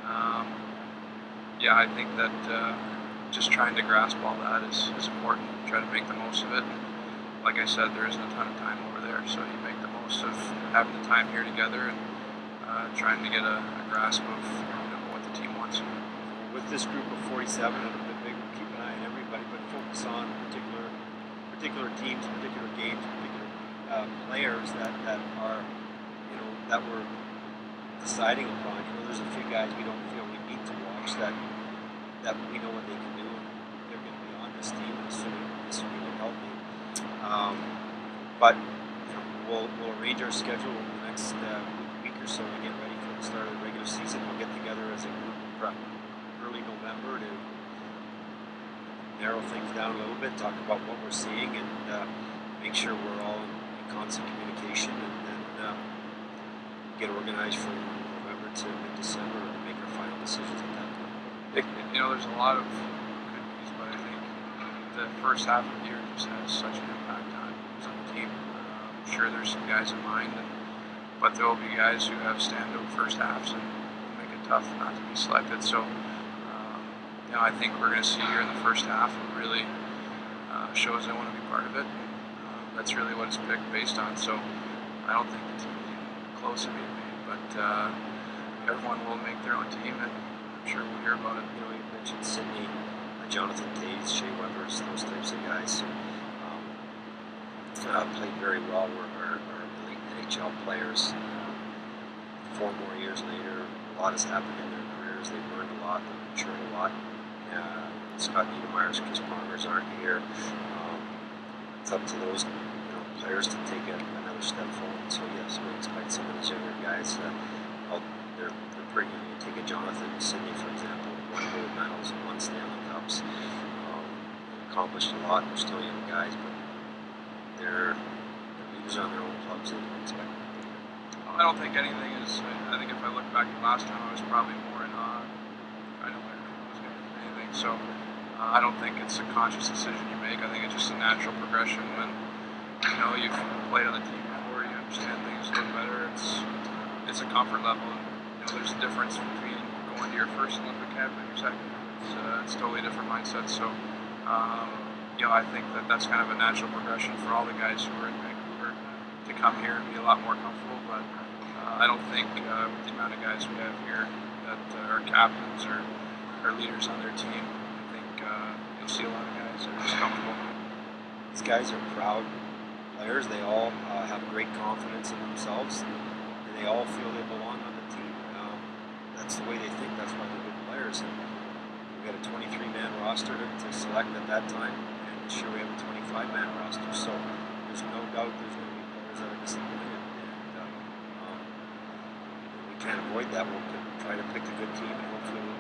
Um, yeah, I think that just trying to grasp all that is important. Try to make the most of it. Like I said, there isn't a ton of time over there, so you make the most of having the time here together and trying to get a grasp of what the team wants. With this group of 47, a little bit bigger, keep an eye on everybody, but focus on particular teams, particular games, particular players that are, that we're deciding upon. There's a few guys we don't feel we need to watch that we know what they can do, and they're going to be on this team, assuming they're healthy. But we'll arrange our schedule over the next week or so to get ready for the start of the regular season. We'll get together as a group early November to narrow things down a little bit, talk about what we're seeing, and make sure we're all in constant communication, and then get organized from November to mid-December and make our final decisions at that point. There's a lot of good news, but I think the first half of the year just has such an impact on the team. I'm sure there's some guys in mind, but there will be guys who have standout first halves and will make it tough not to be selected. So, I think we're going to see here in the first half what really shows they want to be part of it. That's really what it's picked based on. So, I don't think the team is close to being made, but everyone will make their own team, and I'm sure we'll hear about it. You mentioned Sidney, Jonathan Toews, Shea Weber's, those types of guys who played very well. Were elite NHL players. 4 more years later, a lot has happened in their careers. They've learned a lot. They've matured a lot. Scott Niedermayer's, Chris Palmer's aren't here. It's up to those players to take another step forward. So yes, we expect some of these younger guys. They're pretty young. You take a Jonathan Sidney, for example, 1 gold medals and 1 Stanley Cups. They've accomplished a lot. They're still young guys, but they're leaders on their own clubs. They can expect them to be good. I don't think anything is. I think if I look back at last time, I was probably more in awe. I don't think I was going to do anything. So I don't think it's a conscious decision you make. I think it's just a natural progression when you've played on the team before, you understand things a little better. It's a comfort level. And, there's a difference between going to your first Olympic camp and your second. It's totally different mindset. So I think that's kind of a natural progression for all the guys who are in Vancouver to come here and be a lot more comfortable. But I don't think with the amount of guys we have here that are captains or leaders on their team, I think you'll see a lot of guys that are just comfortable. These guys are proud players. They all have great confidence in themselves, and they all feel they belong on the team. That's the way they think. That's why they're good players. And we had a 23-man roster to select at that time, and this year we have a 25-man roster. So there's no doubt there's going to be players that are disappointed, and we can't avoid that. We'll try to pick a good team, and hopefully we'll